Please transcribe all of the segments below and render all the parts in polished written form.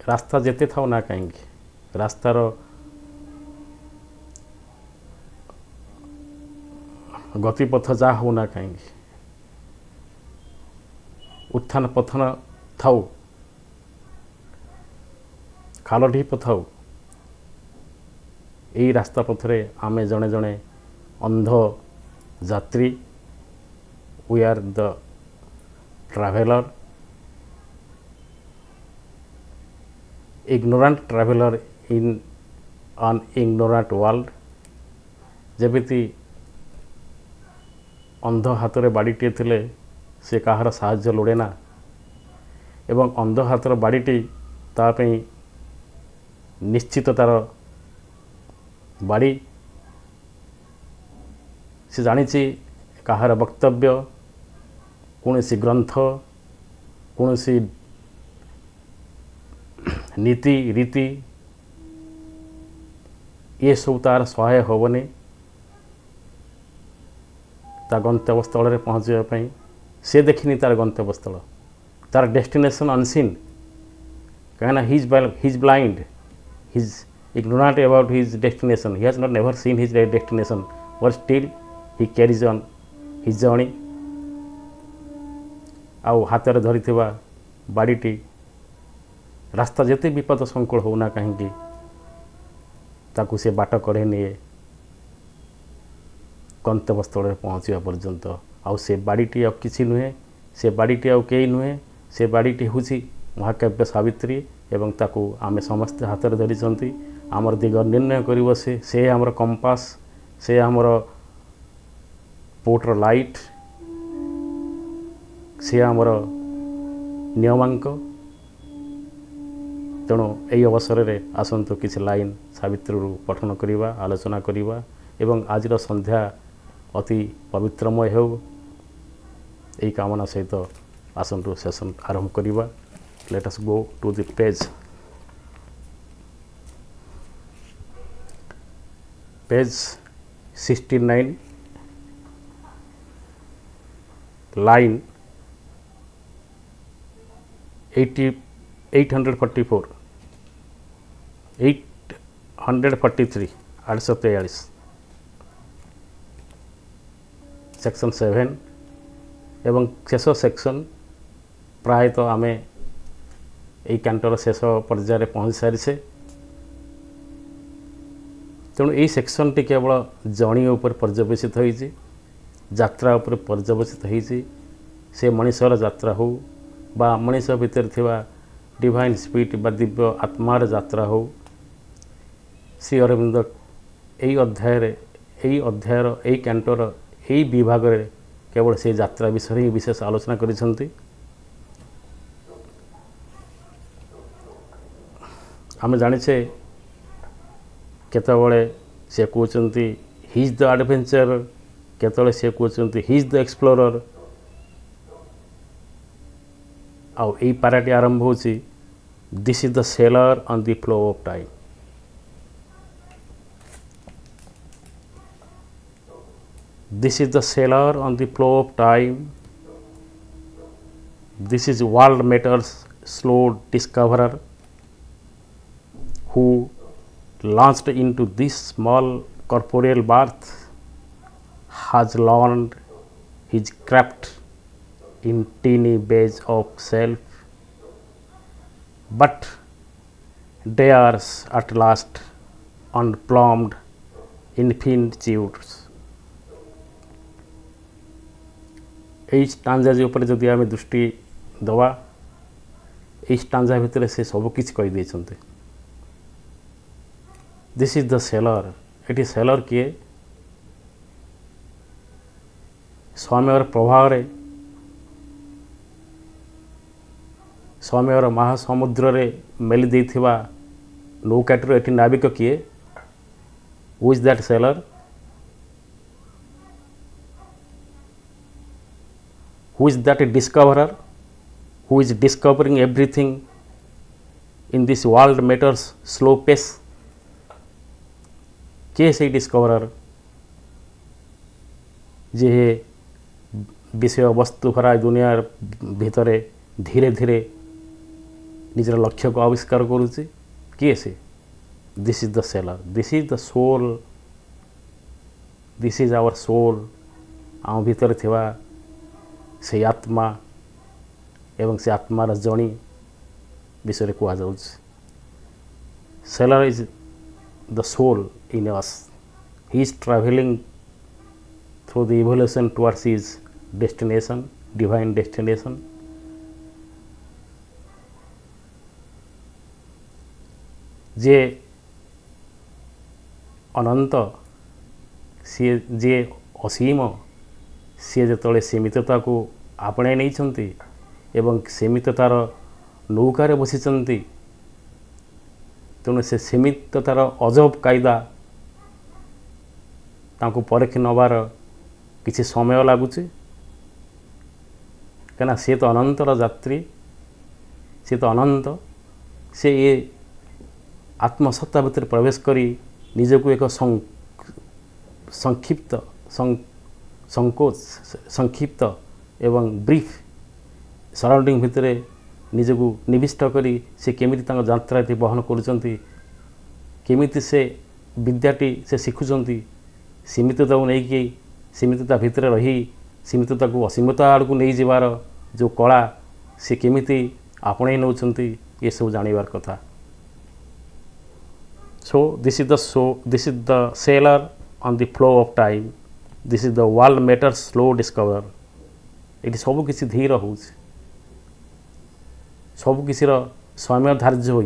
रास्ता जेते थाउ ना कहीं रास्तार गतिपथ जा हो ना कहीं उत्थान पथन थाउ खाल ढीप थाउ यही रास्ता पथरे आमे जड़े जड़े अंध यात्री we are the traveller ignorant traveler in an ignorant world जेबिति अंध हाथ में बाड़ीटे थिले से कहार साहाय्य लोड़े ना एवं अंध हाथर बाड़ीटी तापई निश्चित तार बाड़ी से जानी कहार वक्तव्य कौनसी ग्रंथ कौनसी नीति रीति ये सब तार सहाय होबनी ता गंतव्य स्थल में पहुँचापी से देखनी तार गंतव्य स्थल तार डेस्टिनेशन अनसीन कहीं his blind his ignorant about his destination. He has not never seen his destination, but still he carries on his journey. आउ हाथ में धरी बाड़ीटी रास्ता जेते विपद संकुल होना कहीं ताकू से बाट कढ़े निए गंतव्य स्थल में पहुँचा पर्यंत आउ से बाड़ीटी आउ किसी नुहे से बाड़ीटी आउ कई नुहे से बाड़ीटी हूँ महाकाव्य सावित्री एवं ताकू आमे समस्ते हाथ में धरी आमर दिग निर्णय कर से आमर कंपास से आमर पोर्टर लाइट से आमर नियमांक तेणु यही अवसर में आसतु किसी लाइन सावित्री पठन करवा आलोचना करवा एवं आज संध्या अति पवित्रमय हो यही कामना सहित आसतु सेशन आरंभ करवा. Let us go to the page. Page 69, line 844, 843, 843, section 7 एवं शेष सेक्शन प्रायतः आमे यही कैंटर शेष पर्यायर पहुँच सारी से तेणु यही सेक्शन टी केवल जर्नी उपर पर्यवेसित होती यात्रा उपर पर्यवेसित होती से मनीषर यात्रा हो बा मनीष भितर थिबा डिवाइन स्पिरिट बा दिव्य आत्मार यात्रा हो श्री अरविंद यही अध्यायर यही कैंटर यही विभाग रे केवल से यात्रा विषय ही विशेष आलोचना करिसंती. आम जाने केतबले से कहते ही इज द एडवेंचर केतबले से कहते ही इज द एक्सप्लोरर आउ यही पाराटी आरंभ हो this is the seller on the flow of time. This is the sailor on the flow of time. This is world matters slow discoverer who launched into this small corporeal birth has learned his craft in teeny base of self, but dares at last unplumbed infinitudes. यही stanza जो ऊपर जदि आम दृष्टि दवा यही stanza भितर से सबकि कहीदे. This is the sailor. ये सेलर किए समय प्रभाव रे समय महासमुद्र रे मेली देथिबा नौकाटर ये नाविक किए. Who is that seller? Who is that discoverer who is discovering everything in this world matters slow pace? के से डिस्कवरर जे विषय वस्तु भरा दुनिया भितर धीरे धीरे निजर लक्ष्य को आविष्कार करुच्ची किए से this is the cellar this is the soul this is our soul आम भीतर थिबा से आत्मा एवं से आत्मार जणी विषय कह जाउछ sailor is the soul in us he is travelling through the evolution towards his destination divine destination जे अनंत सी जे असीम सी जो सीमितता को आपणे नहीं एवं सीमिततार नौकार बसी तेणु से सीमिततार अजब कायदा तांको परखी नबार किसी समय लगुच कहीं सी तो अनंतर यात्री सी तो अनंत से ये आत्मसत्ता भितर प्रवेश करी निजक एक संक्षिप्त संकोच संक्षिप्त एवं ब्रीफ सराउंडिंग भितर निजक निविष्ट करी से केमिति तांको यात्राटी बहन करुचंती केमिति से विद्याटी से शिखुचंती सीमितता को नहीं सीमितता भितर रही सीमितता को असीमता आड़ को नहीं जीवार जो कला से केमिति आपणे नौचंती ये सब जानिबार कथा So this is the sailor on the flow of time. This is the world matter slow discover. ये सब किसी धीर हो सब किसी समय धार्य हो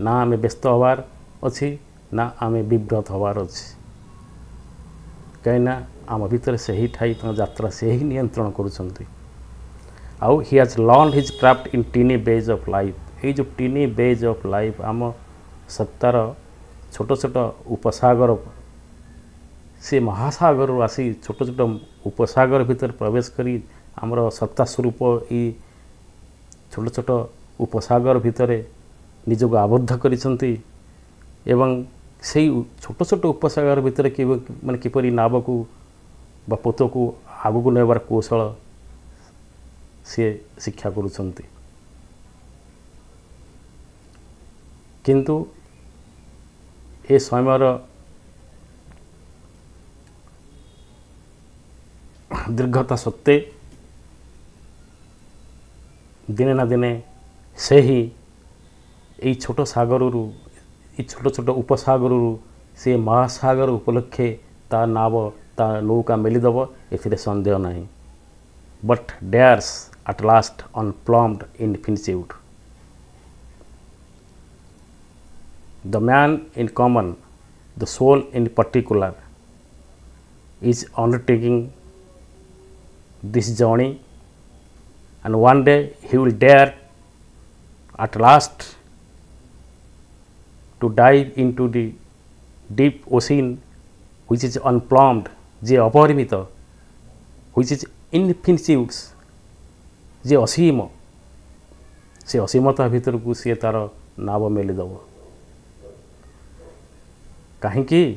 ना आम व्यस्त हबार अच्छी ना आम विव्रत हबार अच्छी कहीं आम भीतर से ही ठाई यात्रा से ही नियंत्रण करुँच आउ he has learn his craft in tiny bays of life ये जो टीनी बेज ऑफ लाइफ आम सत्तार छोट छोट उपसागर से महासागर आसी छोट छोट उपसागर भीतर प्रवेश करी आमर सत्ता स्वरूप ये छोट छोट उपसागर भितर निजक आबद्ध करिसंती एवं से छोट छोट उपसागर भितर माने किपरि नाव को बा पोत को आगु को नेबार कौशल से शिक्षा करुछंती किंतु ये समयर दीर्घता सत्ते दिने ना दिने से ही ये छोट सागर ये छोट छोट उपसागर से महासागर उपलक्षे ता नाव ता नौका मेलीदेव ए सन्देह नहीं but dares at last unplumbed infinitude The man in common, the soul in particular, is undertaking this journey, and one day he will dare at last to dive into the deep ocean which is unplumbed, जे अपरिमित, which is infinitudes, जे असीम, से असीमता भीतर को सी तार नाव मेलीदेव कहीं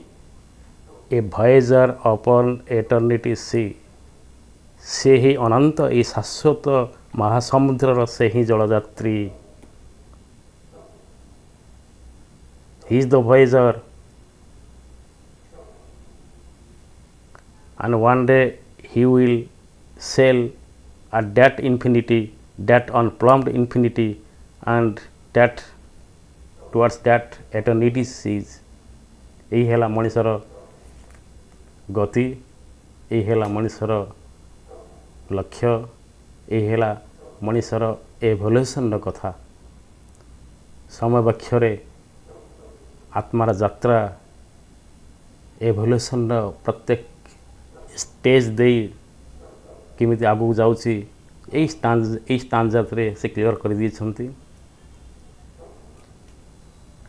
ए भॉयेजर upon eternity सी से ही अनंत ये शाश्वत महासमुद्र से ही जलयात्री he is the voyager and one day he will sail at that infinity that unplumbed infinity and that towards that eternity seas यही है मनुष्यर गति यही है मनुष्यर लक्ष्य यही है मनुष्यर एवोल्यूशन कथा समय बक्षरे आत्मार यात्रा एवोल्यूशन प्रत्येक स्टेज दे किमिति आगू जाउची यही स्टांजा से क्लियर कर दी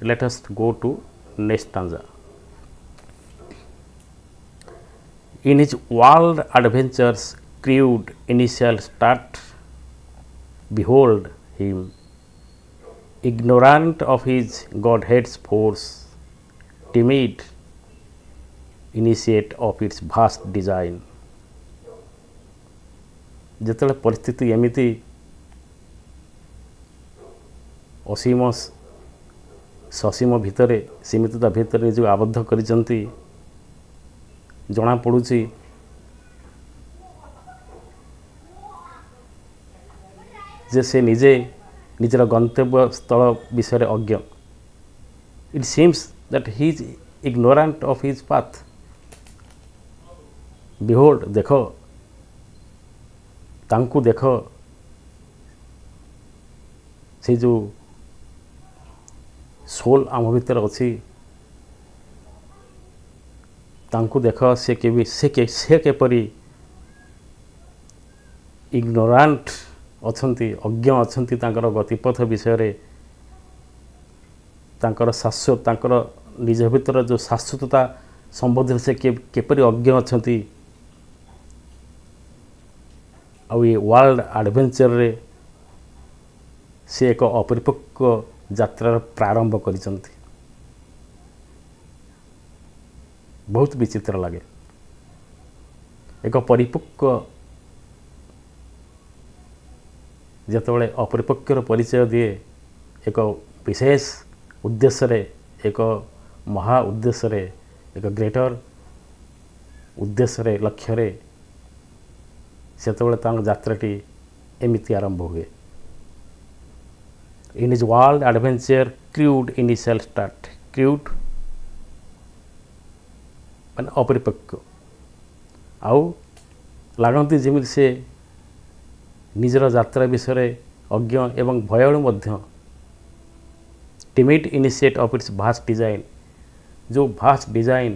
let us go to next stanza In his world adventures crude initial start, behold him, ignorant of his Godhead's force, timid, initiate of its vast design. जेतले परिस्थिति एमिति ଅସୀମ ସସୀମ ଭିତରେ ସୀମିତତା ଭିତରେ ଯେଉଁ ଆବଦ୍ଧ କରିଛନ୍ତି ଜଣାପଡ଼ୁଛି ଯେ ସେ ନିଜେ ନିଜର ଗନ୍ତବ୍ୟ ସ୍ଥଳ ବିଷୟରେ ଅଜ୍ଞ। ଇଟ୍ seems that he is ignorant of his path. Behold, ଦେଖ ତାଙ୍କୁ ଦେଖ ସେ ଯେଉଁ ସୋଲ୍ ଆମ ଭିତରେ ଅଛି ତାଙ୍କୁ ଦେଖ ସେ କିପରି ଇଗ୍ନୋରାଣ୍ଟ ଅଛନ୍ତି, ଅଜ୍ଞ ଅଛନ୍ତି ତାଙ୍କର ଗତିପଥ ବିଷୟରେ, ତାଙ୍କର ତାଙ୍କର ନିଜ ଭିତର ଯେଉଁ ଶାଶ୍ୱତତା ସମ୍ବନ୍ଧରେ ସେ କିପରି ଅଜ୍ଞ ଅଛନ୍ତି। ଆଉ ଏ ୱାର୍ଲଡ ଆଡ଼ଭେଞ୍ଚରରେ ସେ ଏକ ଅପରିପକ୍ୱ ଯାତ୍ରାର ପ୍ରାରମ୍ଭ କରିଛନ୍ତି। ବହୁତ ବିଚିତ୍ର ଲାଗେ। ଏକ ପରିପକ୍ୱ ଯେତେବେଳେ ଅପରିପକ୍ୱର ପରିଚୟ ଦିଏ ଏକ ବିଶେଷ ଉଦ୍ଦେଶ୍ୟରେ, ଏକ ମହା ଉଦ୍ଦେଶ୍ୟରେ, ଏକ ଗ୍ରେଟର ଉଦ୍ଦେଶ୍ୟରେ, ଲକ୍ଷ୍ୟରେ, ସେତେବେଳେ ତାଙ୍କ ଯାତ୍ରାଟି ଏମିତି ଆରମ୍ଭ ହୁଏ। In his wild adventure, crude initial start, crude ମାନେ ଅପରିପକ୍ୱ, ଆଉ ଲାଗନ୍ତି ଯେମିତି ସେ ନିଜର ଯାତ୍ରା ବିଷୟରେ ଅଜ୍ଞ ଏବଂ ଭୟାଳୁ ମଧ୍ୟ। timid initiate of its vast design, जो vast design,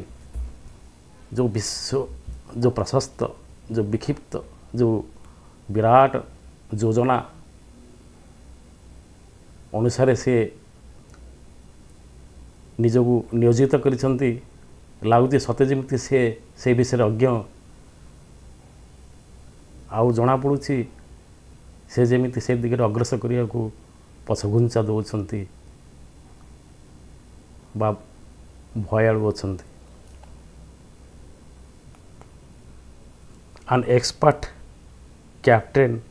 जो विश्व, जो प्रशस्त, जो विक्षिप्त, जो विराट योजना अनुसार से निजକୁ नियोजित କରିଛନ୍ତି। ଲାଗୁଛି ସତେ ଯେମିତି ସେ ବିଷୟରେ ଅଜ୍ଞ। ଆଉ ଜଣାପଡ଼ୁଛି ସେ ଯେମିତି ସେ ଦିଗରେ ଅଗ୍ରସର କରିବାକୁ ପଛଘୁଞ୍ଚା ଦେଉଛନ୍ତି ବା ଭୟାଳୁ ଅଛନ୍ତି। An expert captain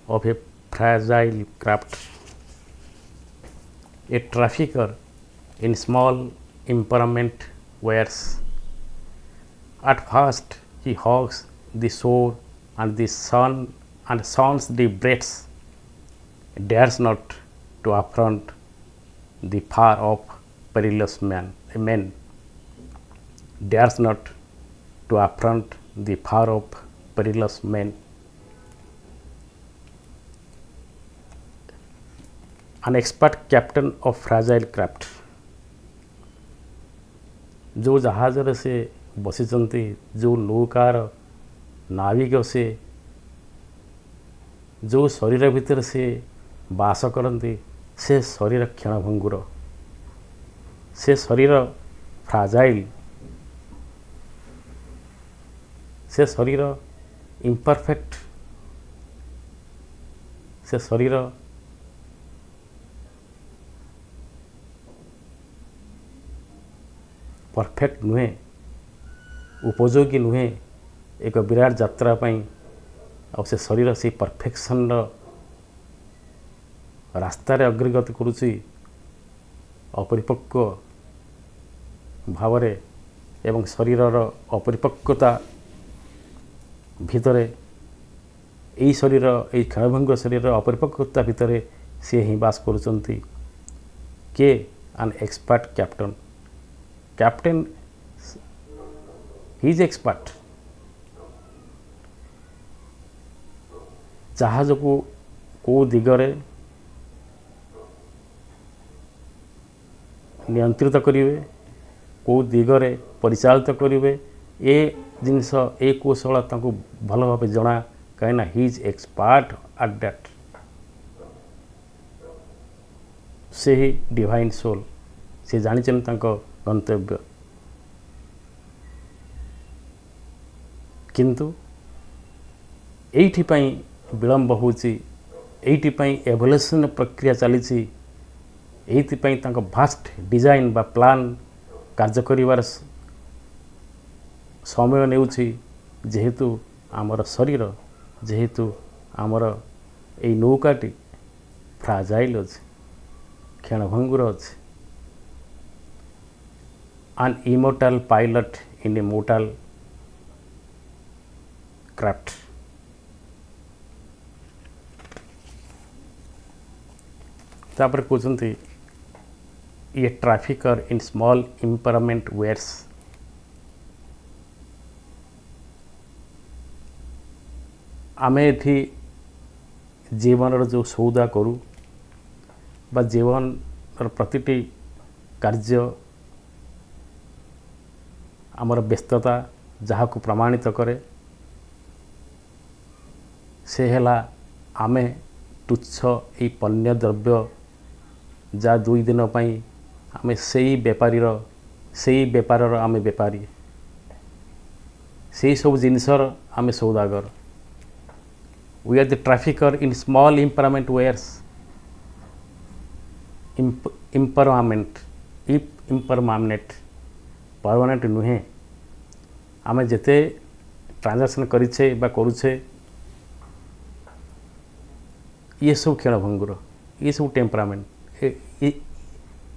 of a fragile craft, a trafficker in small impairment wares. At first he hogs the shore and the sun and sons the breaths, dares not to affront the far off perilous men, dares not to affront the far off perilous men. An expert captain of fragile craft, जो जहाजर से बसिचंती, जो नौकार नाविक से, जो शरीर भितर से बास करती, से शरीर क्षणभंगुर, से शरीर फ्राजाइल, से शरीर इम्परफेक्ट, से शरीर परफेक्ट नुहे, उपयोगी नुहे एक विराट यात्रा पाई। और से शरीर से परफेक्शन रास्तार अग्रगति करुच्ची अपरिपक्व भावरे, एवं शरीर अपरिपक्वता भितरे यही शरीर यही क्षणभंग शरीर अपरिपक्वता भितरे सी ही बास करुचंती। के an expert captain, captain he is expert. जहाज को कौ दिगरे नियंत्रित करिवे, कौ दिगरे परिचालित करिवे, ए जिनस ए कौशल तांको भल भाव जना, कहीं he is expert at that. से ही डिवाइन सोल, से जानिछन तांको गंतव्य। किंतु एठी पई विलंब होची, एठी पई एवोल्यूशन प्रक्रिया चली, एठी पई तांको भास्ट डिजाइन बा प्लान कार्य करिवार समय नेउची। जेहेतु आमर शरीर, जेहेतु आमर ए नौकाटी फ्राजाइल अछि, क्षणभंगुर अच्छे an immortal pilot in a mortal craft. तापर कहते ये trafficker in small impermanent wears आमे एथि जीवन जो सौदा करू बा जीवन प्रतिटी कार्य आमर व्यस्तता जहाँ को प्रमाणित करे से हेला आमे तुच्छ ये पण्य द्रव्य जा दुई दिन पाई आमे सेई बेपारर आमे बेपारी से सब जिनसर आमे सौदागर we are the trafficker in small impermanent wares impermanent permanent नुहे आमे जेते ट्रांजैक्शन करिछे बा करूछे ये सब क्षणभंगुर ये सब टेम्परामेंट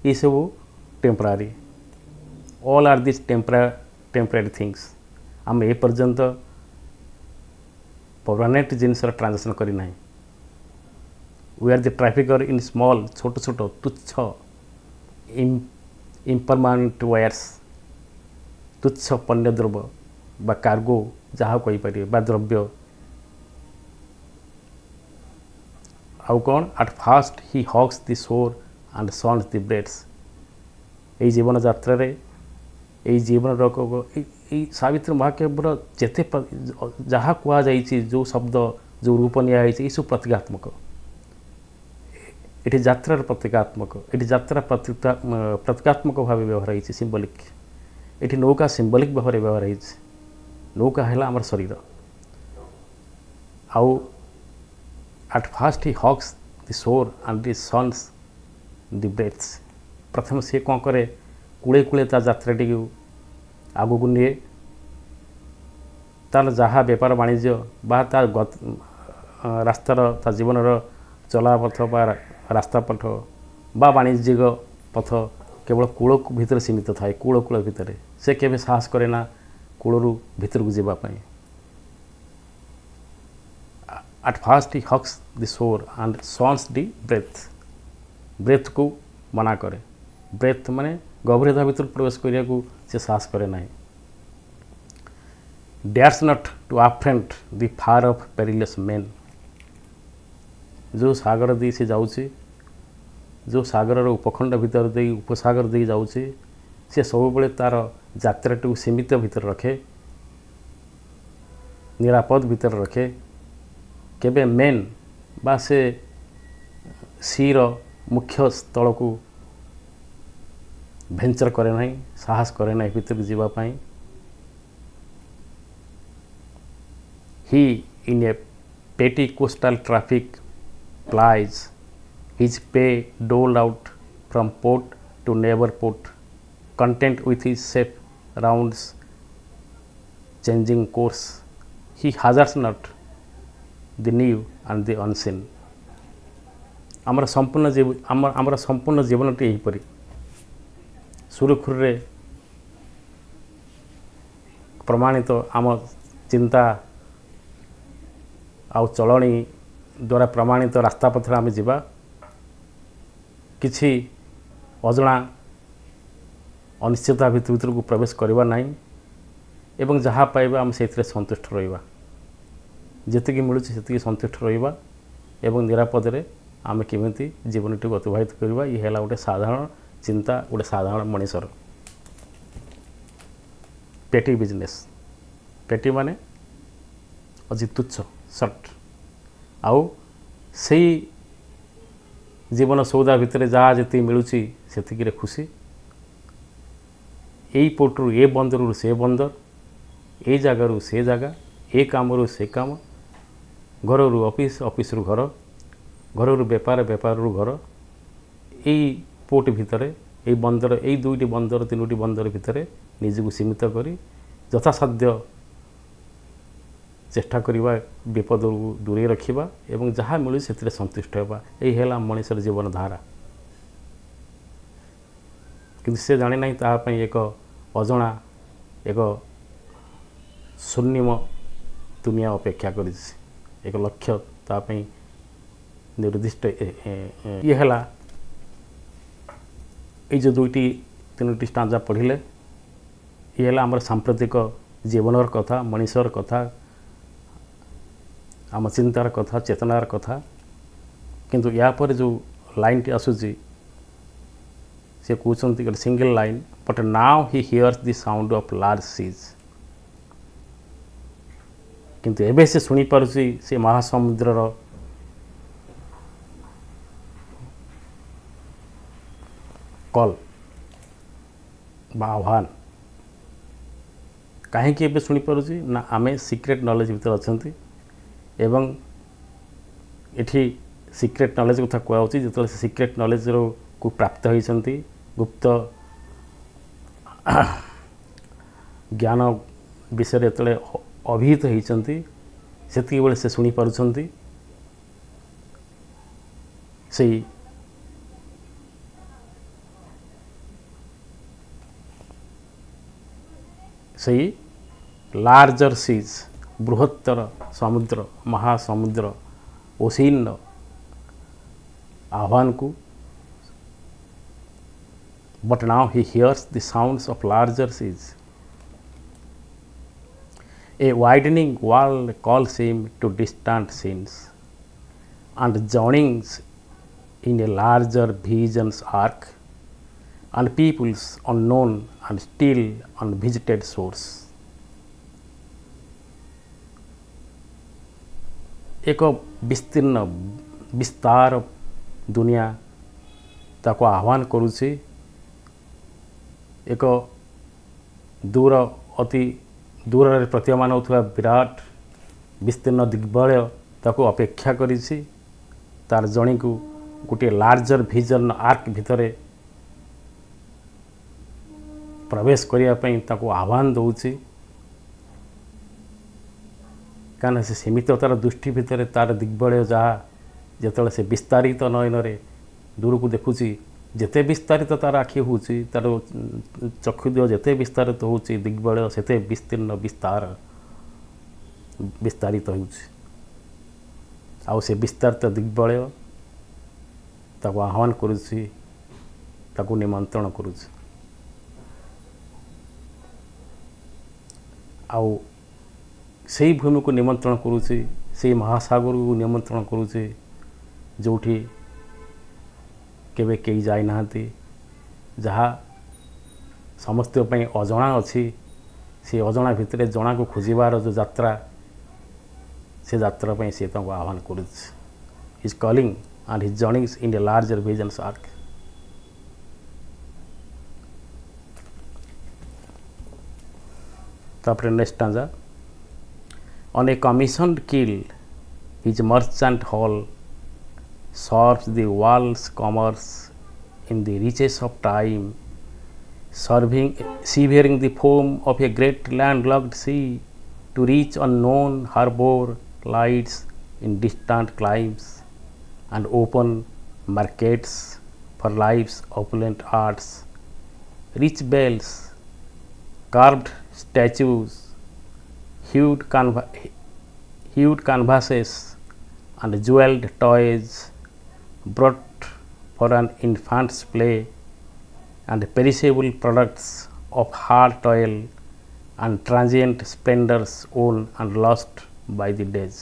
ये सब temporary all are this temporary things आम ए पर्यंत परमानेंट जिनस ट्रांजैक्शन करी नहीं we are the trafficker in small छोट छोट तुच्छ इम्परमानेंट वायर्स तुच्छ पण्य द्रव्य बा कार्गो जहाँ कहीपर बा द्रव्य आउ कौन at fast he hawks the shore and sons the breads यही जीवन यात्रा यही जीवन सावित्री महाकाव्यर जेते जहाँ कहुई जो शब्द जो रूप नि सब प्रतीकात्मक ये यात्रार प्रतीकात्मक ये यात्रा प्रतीकात्मक भाव व्यवहार होती सिम्बलिक ये नौका सिम्बलिक भाव व्यवहार होती नौका है आम शरीर आउ at fast he hawks the shore and the sons the breaths प्रथम सी कौन करे कूड़े कूड़े यात्राटी आग को निए तार जहाँ बेपार वाणिज्य बा रास्तार ता जीवन चलापथ बा रास्ता पथ बा वाणिज्यिक पथ केवल कूल भितर सीमित थाए कूल कूल भितर से केवे साहस करे ना कूलरू भितर को जावाई at fast he hears the shore and sons the breath को मना करे ब्रेथ माने गभीरता भीतर प्रवेश करिया को से साहस करे ना dares not to affront the far off perilous main जो सागर दी से जाउची जो सागर उपखंड भीतर दे उपसागर दे जाउची से सब बेले तार यात्राटी सीमित भीतर रखे निरापद भीतर रखे केबे मेन बा से सीर मुख्य स्थल को भेंचर करे नहीं साहस करे नहीं भीतर जीवाई ही इन ए पेटी coastal traffic plies his pay doled out from port to neighbor port, content with his safe rounds changing course. He hazards not the new and the unseen. आमर संपूर्ण जीवनटी यहीपरी सुरखुरे प्रमाणित आम चिंता आउ चलणी द्वारा प्रमाणित रास्ता पथर आम जा किछि अजणा अनिश्चितता भीतर को प्रवेश करवा नहीं एवं जहाँ पाइबा आम से संतुष्ट रहिबा जेतिकी मिलुछि सेतिकी संतुष्ट रहिबा एवं निरापदे आम केमिति जीवनटी अतिबाहित करवा ये है गोटे साधारण चिंता गोटे साधारण मनीषर पेटी बिजनेस पेटी माने अति तुच्छ सर्ट आउ से जीवन सौदा भितर जहाँ जी मिलूँ से खुशी यही पोर्टरू ए बंदर से बंदर ए जगार से जगह ए काम से काम घर रू ऑफिस ऑफिस रू घर घर रू बेपार बेपार रू घर यही पोर्ट भितर यही बंदर यही दुईटी बंदर तीनोटी बंदर भितर निजक सीमित करी यथासाध्य चेष्टा करवा विपद दूरे रखा एवं जहाँ मिलू से संतुष्ट होगा यही है मनुष्यर जीवन धारा। କିନ୍ତୁ ସେ ଜାଣି ନାହିଁ ତାହା ପାଇଁ ଏକ ଅଜଣା ଏକ ଶୂନ୍ୟମ ଦୁନିଆ ଅପେକ୍ଷା କରିଛି, ଏକ ଲକ୍ଷ୍ୟ ତା ପାଇଁ ନିର୍ଦ୍ଦିଷ୍ଟ। ଇଏ ହେଲା ଏଇ ଯେଉଁ ଦୁଇଟି ତିନୋଟି ଷ୍ଟାଞ୍ଜା ପଢ଼ିଲେ, ଇଏ ହେଲା ଆମର ସାମ୍ପ୍ରତିକ ଜୀବନର କଥା, ମଣିଷର କଥା, ଆମ ଚିନ୍ତାର କଥା, ଚେତନାର କଥା। କିନ୍ତୁ ୟା ପରେ ଯେଉଁ ଲାଇନ୍ଟି ଆସୁଛି, ସେ କହୁଛନ୍ତି ଗୋଟେ single line, but now he hears the sound of large seas. କିନ୍ତୁ ଏବେ ସେ ଶୁଣିପାରୁଛି ସେ ମହାସମୁଦ୍ରର କଲ୍ ବା ଆହ୍ୱାନ। କାହିଁକି ଏବେ ଶୁଣିପାରୁଛି ନା ଆମେ ସିକ୍ରେଟ୍ ନଲେଜ୍ ଭିତରେ ଅଛନ୍ତି ଏବଂ ଏଠି ସିକ୍ରେଟ୍ ନଲେଜ୍ କଥା କୁହାଯାଉଛି ଯେତେବେଳେ ସେ ସିକ୍ରେଟ୍ ନଲେଜ୍କୁ ପ୍ରାପ୍ତ ହୋଇଛନ୍ତି, ଗୁପ୍ତ ଜ୍ଞାନ ବିଷୟରେ ଯେତେବେଳେ ଅଭିହିତ ହୋଇଛନ୍ତି, ସେତିକିବେଳେ ସେ ଶୁଣିପାରୁଛନ୍ତି ସେଇ ଲାର୍ଜର ସିଜ୍, ବୃହତ୍ତର ସମୁଦ୍ର, ମହାସମୁଦ୍ର, ଓସିନ୍ର ଆହ୍ୱାନକୁ। But now he hears the sounds of larger seas. A widening world calls him to distant scenes and journeyings in a larger vision's arc and peoples unknown and still unvisited shores। ଏକ ବିସ୍ତୀର୍ଣ୍ଣ ବିସ୍ତାର ଦୁନିଆ ତାକୁ ଆହ୍ୱାନ କରୁଛି, ଏକ ଅତି ଦୂରରେ ପ୍ରତୀୟମାନ ହେଉଥିବା ବିରାଟ ବିସ୍ତୀର୍ଣ୍ଣ ଦିଗ୍ବଳୟ ତାକୁ ଅପେକ୍ଷା କରିଛି, ତାର ଜଣୀକୁ ଗୋଟିଏ ଲାର୍ଜର ଭିଜନ ଆର୍କ ଭିତରେ ପ୍ରବେଶ କରିବା ପାଇଁ ତାକୁ ଆହ୍ୱାନ ଦେଉଛି। କାରଣ ସେ ସୀମିତତାର ଦୃଷ୍ଟି ଭିତରେ ତାର ଦିଗ୍ବଳୟ ଯାହା, ଯେତେବେଳେ ସେ ବିସ୍ତାରିତ ନୟନରେ ଦୂରକୁ ଦେଖୁଛି, ଯେତେ ବିସ୍ତାରିତ ତାର ଆଖି ହେଉଛି, ତାର ଚକ୍ଷୁଦେହ ଯେତେ ବିସ୍ତାରିତ ହେଉଛି, ଦିଗ୍ବଳୟ ସେତେ ବିସ୍ତାରିତ ହେଉଛି। ଆଉ ସେ ବିସ୍ତାରିତ ଦିଗ୍ବଳୟ ତାକୁ ଆହ୍ୱାନ କରୁଛି, ତାକୁ ନିମନ୍ତ୍ରଣ କରୁଛି। ଆଉ ସେଇ ଭୂମିକୁ ନିମନ୍ତ୍ରଣ କରୁଛି, ସେଇ ମହାସାଗରକୁ ନିମନ୍ତ୍ରଣ କରୁଛି, ଯେଉଁଠି କେବେ କେହି ଯାଇନାହାନ୍ତି, ଯାହା ସମସ୍ତଙ୍କ ପାଇଁ ଅଜଣା ଅଛି। ସେ ଅଜଣା ଭିତରେ ଜଣାକୁ ଖୋଜିବାର ଯେଉଁ ଯାତ୍ରା, ସେ ଯାତ୍ରା ପାଇଁ ସେ ତାଙ୍କୁ ଆହ୍ୱାନ କରୁଛି। His calling and his journeys in a larger vision's arc। ତାପରେ next Strandja, on a commissioned keel his merchant hull serves the world's commerce in the reaches of time, severing the foam of a great landlocked sea to reach unknown harbor lights in distant climes and open markets for life's opulent arts, rich bells, carved statues, hued canvases and jeweled toys brought for an infant's play, and perishable products of hard toil and transient splendors won and lost by the days।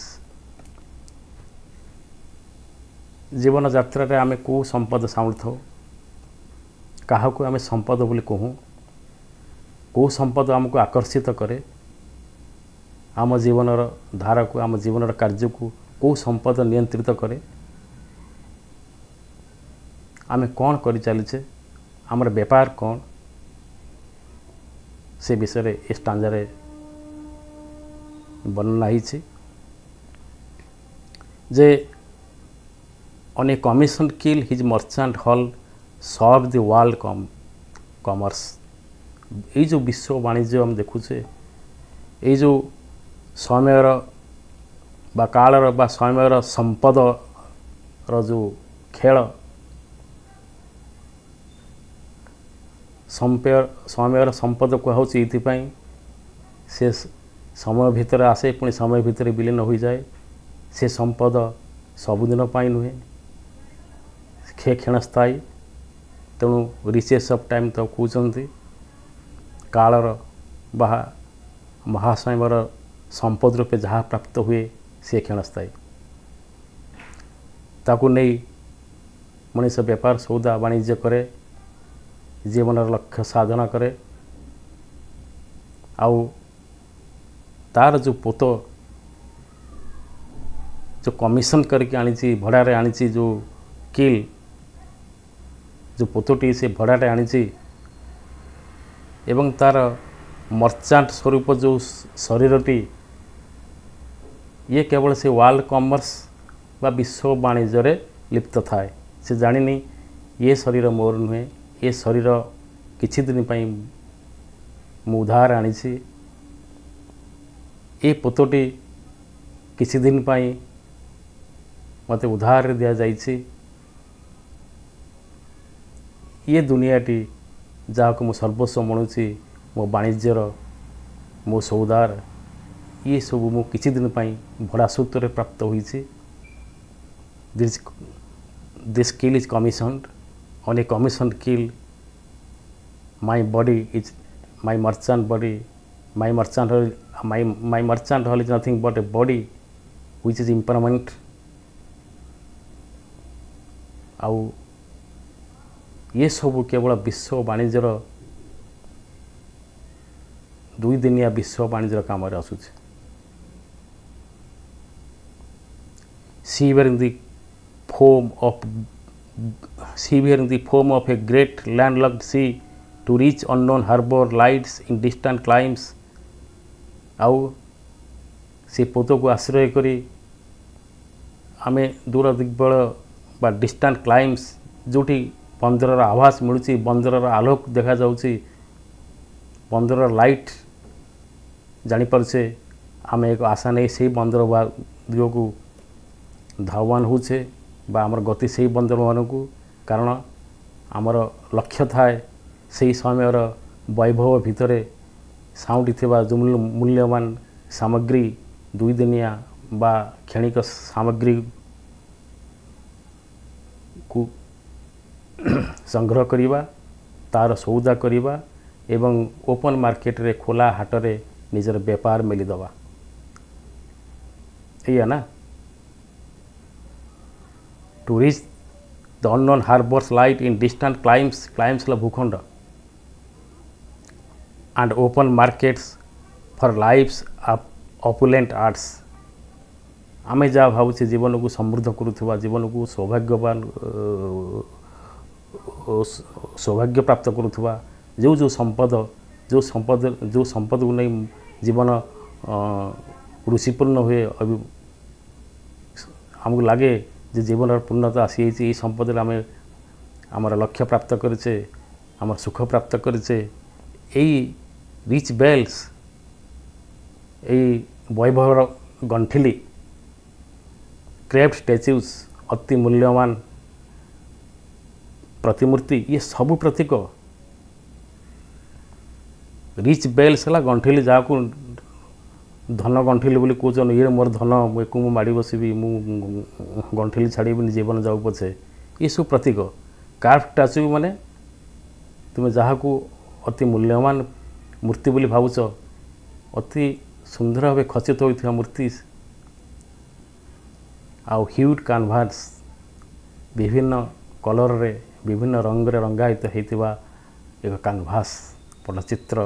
जीवन यात्रा आम कौ संपद सामुथाऊ, क्या आम संपद बोली कहूँ, कौ संपद आमको आकर्षित करे, आम जीवनर धारा को, आम जीवनर कार्य को कौ संपद नियंत्रित करे, आम कौन कर चलीचे, आमर व्यापार कौन, से विषय ए स्टांजारे वर्णना होइछि जे on a commissioned keel his merchant hull served the world commerce। ये जो विश्व वाणिज्य हम देखुचे, ये जो समयर बा कालर बा समयर संपद रो जो खेल, ସମୟର ସମ୍ପଦ କୁହାହେଉଛି ଏଇଥିପାଇଁ ସେ ସମୟ ଭିତରେ ଆସେ ପୁଣି ସମୟ ଭିତରେ ବିଲୀନ ହୋଇଯାଏ। ସେ ସମ୍ପଦ ସବୁଦିନ ପାଇଁ ନୁହେଁ, କ୍ଷଣସ୍ଥାୟୀ। ତେଣୁ ରିଚେସ୍ ଅଫ୍ ଟାଇମ୍ ତ କହୁଛନ୍ତି କାଳର ବା ମହାଶୟର ସମ୍ପଦ ରୂପେ ଯାହା ପ୍ରାପ୍ତ ହୁଏ ସେ କ୍ଷଣସ୍ଥାୟୀ। ତାକୁ ନେଇ ମଣିଷ ବେପାର ସୌଦା ବାଣିଜ୍ୟ କରେ, ଜୀବନର ଲକ୍ଷ୍ୟ ସାଧନ କରେ। ଆଉ ତାର ଯେଉଁ ପୋତ ଯେଉଁ କମିଶନ କରିକି ଆଣିଛି, ଭଡ଼ାରେ ଆଣିଛି, ଯେଉଁ କିଲ୍ ଯେଉଁ ପୋତଟି ସେ ଭଡ଼ାରେ ଆଣିଛି ଏବଂ ତାର ମର୍ଚାଣ୍ଟ ସ୍ୱରୂପ ଯେଉଁ ଶରୀରଟି, ଇଏ କେବଳ ସେ ୱାର୍ଲଡ କମର୍ସ ବା ବିଶ୍ୱ ବାଣିଜ୍ୟରେ ଲିପ୍ତ ଥାଏ। ସେ ଜାଣିନି ଏ ଶରୀର ମୋର ନୁହେଁ, ଏ ଶରୀର କିଛି ଦିନ ପାଇଁ ମୁଁ ଉଧାର ଆଣିଛି, ଏ ପୋତଟି କିଛି ଦିନ ପାଇଁ ମୋତେ ଉଧାରରେ ଦିଆଯାଇଛି। ଏ ଦୁନିଆଟି ଯାହାକୁ ମୁଁ ସର୍ବସ୍ୱ ମଣୁଛି, ମୋ ବାଣିଜ୍ୟର, ମୋ ସୌଦାର, ଇଏ ସବୁ ମୁଁ କିଛି ଦିନ ପାଇଁ ଭଡ଼ା ସୂତ୍ରରେ ପ୍ରାପ୍ତ ହୋଇଛି। This kill is commissioned on a commissioned kill. My body is my merchant body. My merchant hall is nothing but a body which is impermanent. ଆଉ ये ସବୁ କେବଳ ବିଶ୍ୱ ବାଣିଜ୍ୟର ଦୁଇ ଦିନିଆ ବିଶ୍ୱ ବାଣିଜ୍ୟର କାମରେ ଆସୁଛି। Seawearing the foam of a great landlocked sea to reach unknown harbor lights in distant climes. ଆଉ ସେ ପୋତକୁ ଆଶ୍ରୟ କରି ଆମେ ଦୂର ଦିଗ୍ବଳ ବା ଡିଷ୍ଟାଣ୍ଟ କ୍ଲାଇମ୍ସ, ଯେଉଁଠି ବନ୍ଦରର ଆଭାସ ମିଳୁଛି, ବନ୍ଦରର ଆଲୋକ ଦେଖାଯାଉଛି, ବନ୍ଦରର ଲାଇଟ୍ ଜାଣିପାରୁଛେ, ଆମେ ଏକ ଆଶା ନେଇ ସେଇ ବନ୍ଦର ଦିଗକୁ ଧାବମାନ ହେଉଛେ ବା ଆମର ଗତି ସେଇ ବନ୍ଦରମାନଙ୍କୁ। କାରଣ ଆମର ଲକ୍ଷ୍ୟ ଥାଏ ସେହି ସମୟର ବୈଭବ ଭିତରେ ସାଉଁଟିଥିବା ଯେଉଁ ମୂଲ୍ୟବାନ ସାମଗ୍ରୀ, ଦୁଇଦିନିଆ ବା କ୍ଷଣିକ ସାମଗ୍ରୀକୁ ସଂଗ୍ରହ କରିବା, ତାର ସୌଦା କରିବା ଏବଂ ଓପନ ମାର୍କେଟରେ ଖୋଲା ହାଟରେ ନିଜର ବେପାର ମେଲିଦେବା। ଏଇଆ ନା। To reach the unknown harbors light in distant climes ହେଲା ଭୂଖଣ୍ଡ, and open markets for lives of opulent arts. ଆମେ ଯାହା ଭାବୁଛେ ଜୀବନକୁ ସମୃଦ୍ଧ କରୁଥିବା, ଜୀବନକୁ ସୌଭାଗ୍ୟ ପ୍ରାପ୍ତ କରୁଥିବା ଯେଉଁ ସମ୍ପଦକୁ ନେଇ ଜୀବନ ରୁଚିପୂର୍ଣ୍ଣ ହୁଏ, ଆମକୁ ଲାଗେ ଯେ ଜୀବନର ପୂର୍ଣ୍ଣତା ଆସିଯାଇଛି, ଏହି ସମ୍ପଦରେ ଆମେ ଆମର ଲକ୍ଷ୍ୟ ପ୍ରାପ୍ତ କରିଛେ, ଆମର ସୁଖ ପ୍ରାପ୍ତ କରିଛେ। ଏଇ ରିଚ୍ ବେଲ୍ସ, ଏଇ ବୈଭବର ଗଣ୍ଠିଲି, କ୍ରେଭ୍ଡ ଷ୍ଟାଚ୍ୟୁସ୍, ଅତି ମୂଲ୍ୟବାନ ପ୍ରତିମୂର୍ତ୍ତି, ଇଏ ସବୁ ପ୍ରତୀକ। ରିଚ୍ ବେଲ୍ସ ହେଲା ଗଣ୍ଠିଲି, ଯାହାକୁ ଧନ ଗଣ୍ଠିଲି ବୋଲି କହୁଛନ୍ତି। ଇଏ ମୋର ଧନ, ଏକୁ ମୁଁ ମାଡ଼ି ବସିବି, ମୁଁ ଗଣ୍ଠିଲି ଛାଡ଼ିବିନି, ଜୀବନ ଯାଉ ପଛେ, ଏସବୁ ପ୍ରତୀକ। କାର୍ଭ ଷ୍ଟାଚ୍ୟୁ ମାନେ ତୁମେ ଯାହାକୁ ଅତି ମୂଲ୍ୟବାନ ମୂର୍ତ୍ତି ବୋଲି ଭାବୁଛ, ଅତି ସୁନ୍ଦର ଭାବେ ଖଚିତ ହୋଇଥିବା ମୂର୍ତ୍ତି। ଆଉ ହ୍ୟୁଡ୍ କାନଭାସ, ବିଭିନ୍ନ କଲରରେ, ବିଭିନ୍ନ ରଙ୍ଗରେ ରଙ୍ଗାୟିତ ହୋଇଥିବା ଏକ କାନଭାସ ପଟ୍ଟଚିତ୍ର।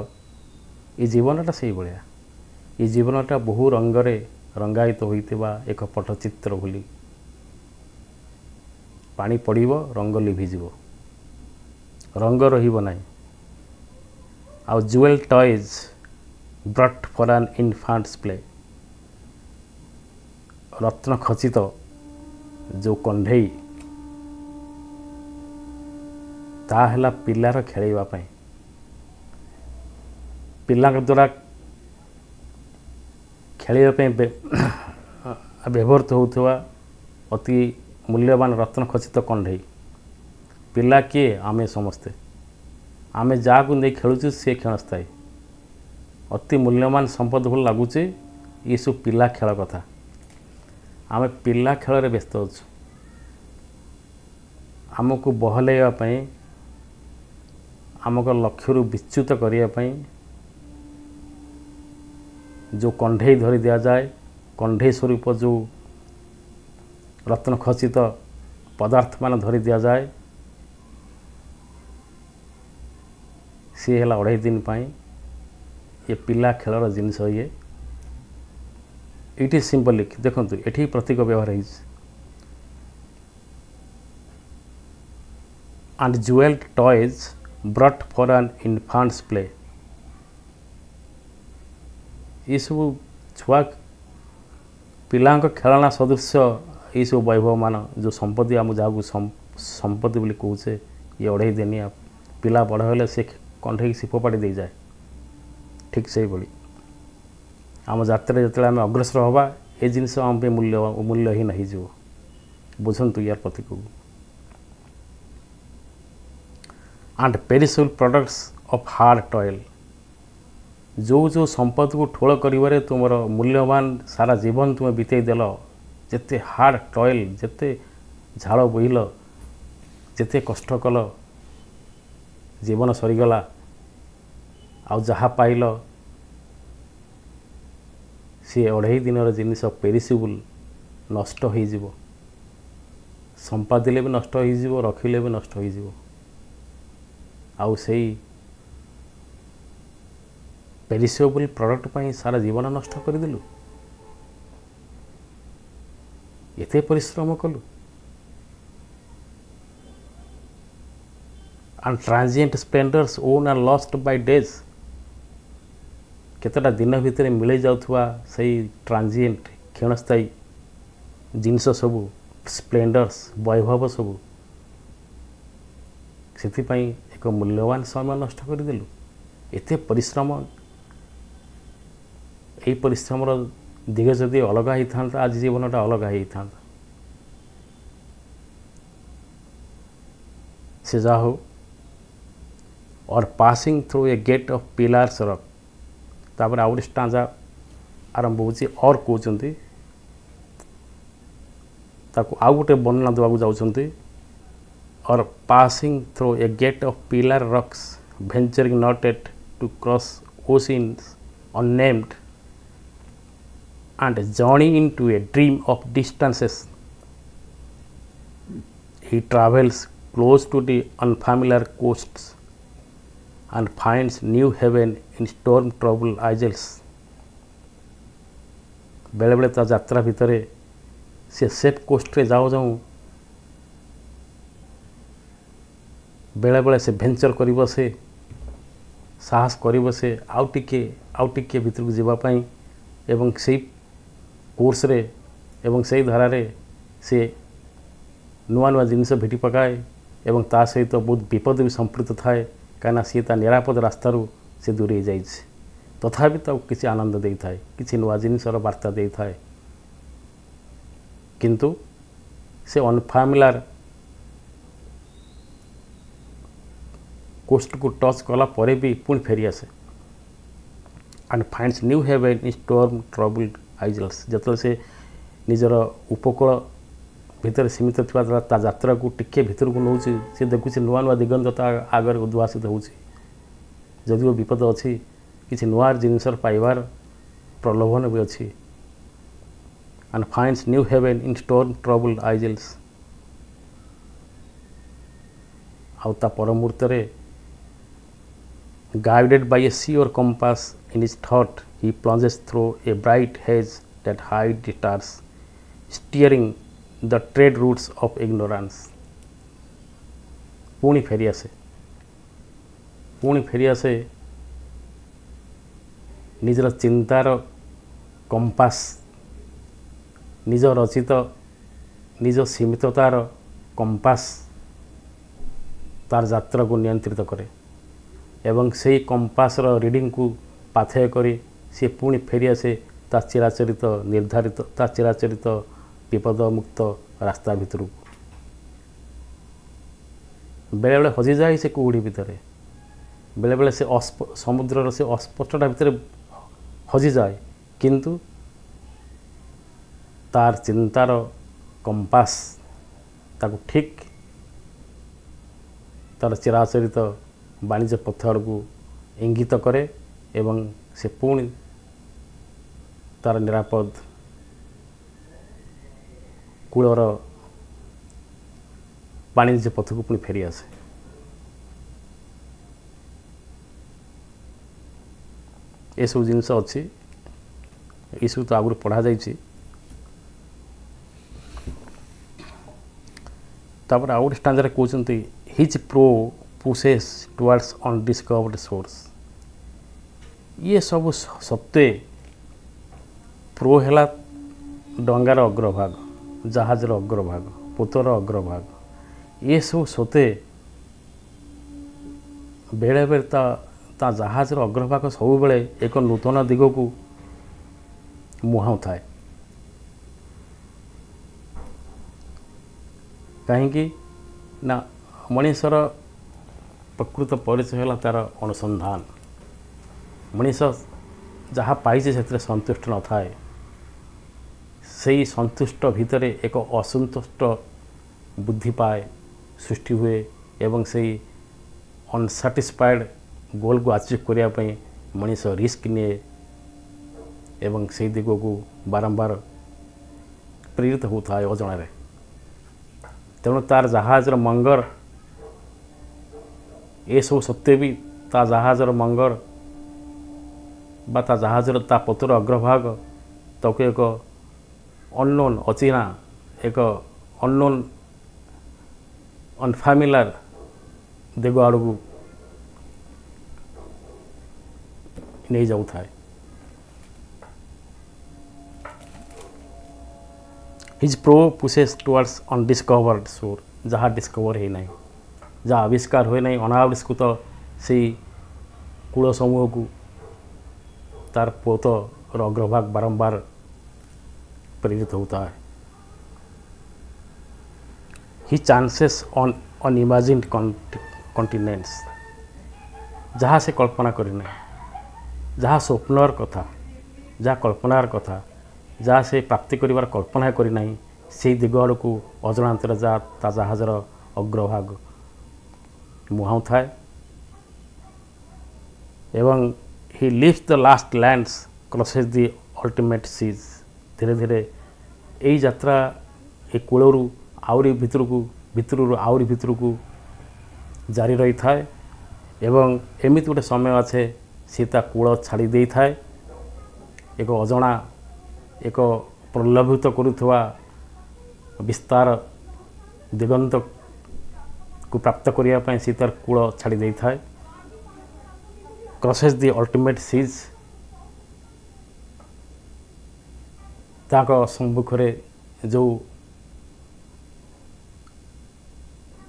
ଏ ଜୀବନଟା ସେଇଭଳିଆ। ଏ ଜୀବନଟା ବହୁ ରଙ୍ଗରେ ରଙ୍ଗାୟିତ ହୋଇଥିବା ଏକ ପଟ୍ଟଚିତ୍ର ଭଳି। ପାଣି ପଡ଼ିବ, ରଙ୍ଗ ଲିଭିଯିବ, ରଙ୍ଗ ରହିବ ନାହିଁ। ଆଉ ଜୁଏଲ ଟଏଜ୍ ବ୍ରଟ୍ ଫର୍ ଆନ୍ ଇନଫାଣ୍ଟସ୍ ପ୍ଲେ, ରତ୍ନ ଖଚିତ ଯେଉଁ କଣ୍ଢେଇ, ତାହା ହେଲା ପିଲାର ଖେଳିବା ପାଇଁ, ପିଲାଙ୍କ ଦ୍ୱାରା ଖେଳିବା ପାଇଁ ବ୍ୟବହୃତ ହେଉଥିବା ଅତି ମୂଲ୍ୟବାନ ରତ୍ନ ଖଚିତ କଣ୍ଢେଇ। ପିଲା କିଏ? ଆମେ ସମସ୍ତେ। आमे जाकु नहीं खेलुछु से क्षणस्थायी अति मूल्यवान संपद भल लगुचे ये सब पिला खेल कथा आमे पिला खेल व्यस्त अच्छु आमको बहलैवाई आमक लक्ष्य विच्युत करने जो कंढे धरी दि जाए कंढे स्वरूप जो रत्न खचित पदार्थ मान धरी दि जाए सी है 2.5 दिन पाई ये पिला खेलर जिनस ये इट इज सिंबलिक देखो ये प्रतीक व्यवहार है and jeweled toys brought for an infant's play ये सब छुआ पिला खेलना सदृश ये सब वैभव मान जो संपत्ति आम जहाँ संपत्ति बोली कहे ये 2.5 दिनिया पिला बड़ हेले से कंठे की फोपाड़ी दे जाए ठीक से भाई आम जात्रा जो आम अग्रसर हवा ये जिनस आम मूल्यहीन हो बुझंतु यार प्रतीक को and perishable products of hard toil जो संपत्ति को ठोल करिवारे तुमर मूल्यवान सारा जीवन तुम बीतई देल जेते हार्ड टॉयल जेते झाड़ बोहिल जेते कष्ट कल जीवन सरीगला आ जहाँ पाइल सी 2.5 दिन जिनिस पेरिसेबल नष्ट हो जीवो संपादिले भी नष्ट हो जीवो रखिले भी नष्ट हो जीवो आउ से पेरिसेबल प्रोडक्ट पाई सारा जीवन नष्ट करदेलु एते परिश्रम कलु and transient splendors own and lost by days केतटा दिन भितर मिले जाउथवा सही ट्रांजिएंट क्षणस्थायी जिनस सबू स्प्लेंडर्स वैभव सबू से एक मूल्यवान समय नष्ट करदेलु एते परिश्रम यही परिश्रम दिग जदि अलग होता आज जीवनटा अलग होता से जा हो और passing through a gate of pillars rock तापर आउ गोटे स्टांजा आरंभ होची और कहते ताकू आउ गोटे वर्णना देवाक जाउछंती or passing through a gate of pillar rocks venturing not yet to cross oceans unnamed and journey into a dream of distances he travels close to the unfamiliar coasts and finds new heaven in storm troubled isles बेले बेले ता यात्रा भितर से safe coast रे जाओ जाऊँ बेले बेले से भेंचर कर से साहस कर से आउ टिके भीतर को जीवाई एवं से कोर्स रे एवं से धारा रे से नुआ नुआ जिनस भेटी पकाए एवं ता सहित बहुत विपद भी संपृक्त थाए कहीं सी निरापद रास्तारू से दूरे जाए तथापि किसी आनंद दे थाए किसी नुआ जिनसर वार्ता दे थाए किंतु से अनफैमिलियर कोस्ट को टच कला परे भी पुणी फेरी आसे and finds new haven in storm troubled isles जत से निजर उपकूल भितर सीमित थी ता यात्रा को टिके भीतर को नौ सी देखुचे नुआ नुआ दिगंत आगे उद्भासित होदियो विपद अच्छी किसी नुआ जिनसर पाइबार प्रलोभन भी अच्छी and finds new haven in storm troubled isles आउ ता पर मुहूर्त guided by a sea or compass in his thought he plunges through a bright haze that hides the stars steering the trade routes of ignorance पुणी फेरी आसे निजर चिंतार compass निज रचित निज सीमिततार कंपास तार यात्रा को नियंत्रित करे एवं से कंपासर रीडिंग को पाथेय करी सी पुणी फेरी आसे ता चिराचरित निर्धारित ता चिराचरित विपद मुक्त रास्ता भितर बेले बेले हजि जाए से कुहुड़ी भितर बेले बेले से समुद्र से अस्पष्टता भितर हजि जाए किंतु तार चिंतार कंपास ताको ठीक तार चिराचरित वाणिज्य पथ को इंगित करे एवं से पुणी तार निरापद कूलर वाणिज्य पथ को पुणी फेरी आसे। ये सब जिनस अच्छी ये सब तो आगुरी पढ़ा जाइए। तापर आउट स्टांजर कहते his pro पुसेस towards undiscovered source. ये सब सत्वे प्रो है डंगार अग्रभाग जहाजर अग्रभाग पोतर अग्रभाग ये सब सत्वे बेले बेले ता जहाजर अग्रभाग सब बेले एक नूतन दिग को मुहां थाए कहीं ना मनीषर प्रकृत परिचय है तार अनुसंधान। मनीष जहाँ पाइছে से संतुष्ट न थाए से संतुष्ट भितर एक असंतुष्ट बुद्धि पाए सृष्टि हुए एवं से अनसाटिस्फाइड गोल को अचीव करने मनीष रिस्क निए एवं से दिग को बारंबार प्रेरित होता है अजणारे। तेणु तार जहाजर मंगर ये सब सत्वे भी ता जहाजर मंगर बा ता जहाजर ता पतर अग्रभाग तक एक अननोन अचिना एक अननोन अनफैमिलियर दिग आड़ को नहीं जाऊ थाए। हिज प्रो पुसेस टुवर्ड्स अनडिस्कवर्ड सोर जहाँ डिस्कवर है ना जहाँ आविष्कार हुए ना अनाविष्कृत से कूल समूह को तार पोतर अग्रभाग बारंबार प्रेरित होता है। ही चांसेस ऑन अनइमेजिन्ड कॉन्टिनेंट्स जहाँ से कल्पना करना जहाँ स्वप्नर कथा जहाँ कल्पनार कथा जहाँ से प्राप्ति करिवार कल्पना करना से दिग आड़ को अजणांतर जा ता जहाजर अग्रभाग मुहां थाए एवं he lives the last lands crosses the ultimate seas. धीरे धीरे यही यात्रा ये कूलू आउरी भितर आउरी भितर को जारी रही थाए एवं एमिति गोटे समय अच्छे सीता कूल छाड़ी दे थाए एक अजणा एक प्रलोभित करुवा विस्तार दिगंत को प्राप्त करने सीतार कूल छाड़ी दे थाए क्रॉसेस द अल्टीमेट सीज। ताको सम्मुख जो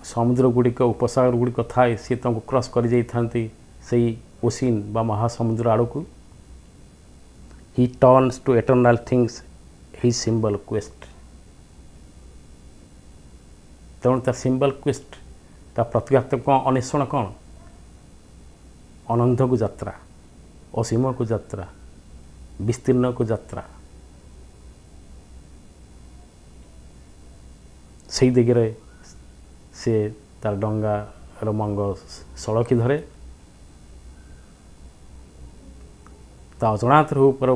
समुद्र गुड़िक उपसागर गुड़िक थाए सी क्रॉस कर जाती से ओशिन बा महासमुद्र आड़ को। He turns to eternal things his symbol quest. तेणु तार सिंबल क्वेस्ट ता प्रतीकात्मक अन्वेषण कौन अनंत को यात्रा असीम को यात्रा विस्तीर्ण को यात्रा से दिगरे से तार डंगा मंग सड़की धरे ता अजणांतर हो पर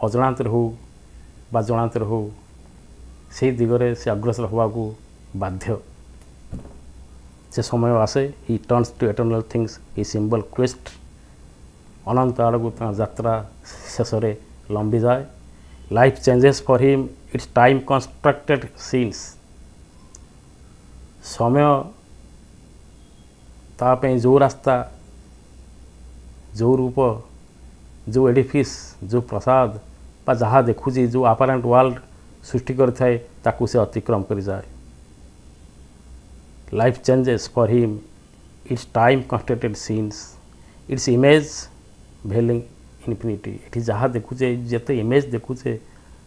अजणांतर हो बा जणांतर हो से दिगरे से अग्रसर होगा को बाध्य से समय आसे। He turns to eternal things he symbol quest अनंत आड़ को यात्रा शेष लंबी जाए। Life changes for him its time constructed scenes. समय तापे जो रास्ता जो रूप जो एडिफिस जो प्रसाद बा जहाँ देखुची जो आपारेंट वर्ल्ड सृष्टि करथाए ताकू से अतिक्रम कर जाए। Life changes for him its time constructed scenes its image veiling infinity. ये जहाँ देखुचे जिते इमेज देखुचे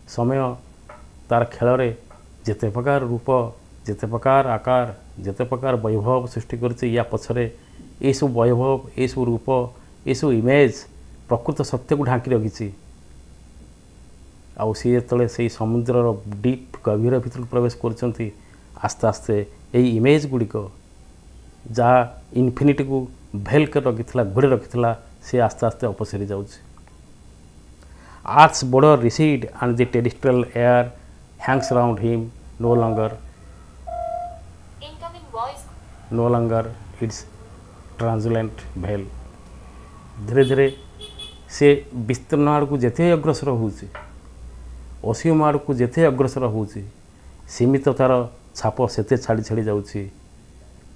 समय तार खेल जिते प्रकार रूप जिते प्रकार आकार जिते प्रकार वैभव सृष्टि करছে या पछरे ये सब वैभव ये सब रूप ये सब इमेज प्रकृत सत्य को ढांकी रखी आउ सी जो से समुद्र डीप गभीर भीतर प्रवेश कर आस्ते आस्ते यही इमेज गुड़िक जहाँ इनफिनिटी को भेल कर रखी घोड़े रखी से आस्ते आस्ते अपसरी जाऊँ Earth's border recede and the terrestrial air hangs around him no longer Incoming voice. no longer its translucent veil धीरे धीरे से विस्तीर्ण आड़ को जेते अग्रसर होउची असीम आड़ को जेते अग्रसर होउची सीमित तार छाप सेते छाड़ी छाड़ी जाउची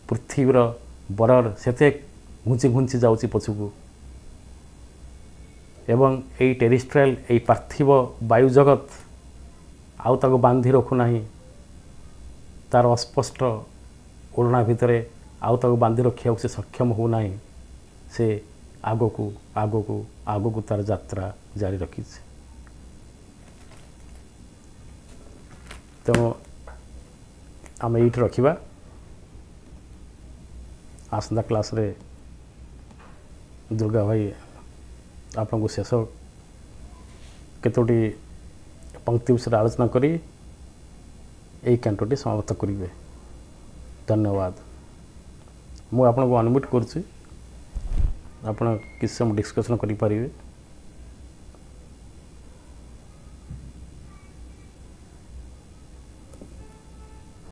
पृथ्वीर बरर सेते घुंची घुंची जाउची पछुकू एवं यही टेरिस्ट्रियल यही पार्थिव वायु जगत आउ ताको बांधी रखु नाही तार अस्पष्ट ओढ़ना भितर आउ ताको बांधी रखा से सक्षम हो नाही से आगो को तार यात्रा जारी रखी तेणु आम ये रखा आसंता क्लास रे दुर्गा भाई आपन को शेष केतोटी पंक्ति विषय आलोचना करी यही कैंटोटी समाप्त करेंगे धन्यवाद मु आपन को अनुमिट करुच्ची आप किसी समय डिस्कसन करें।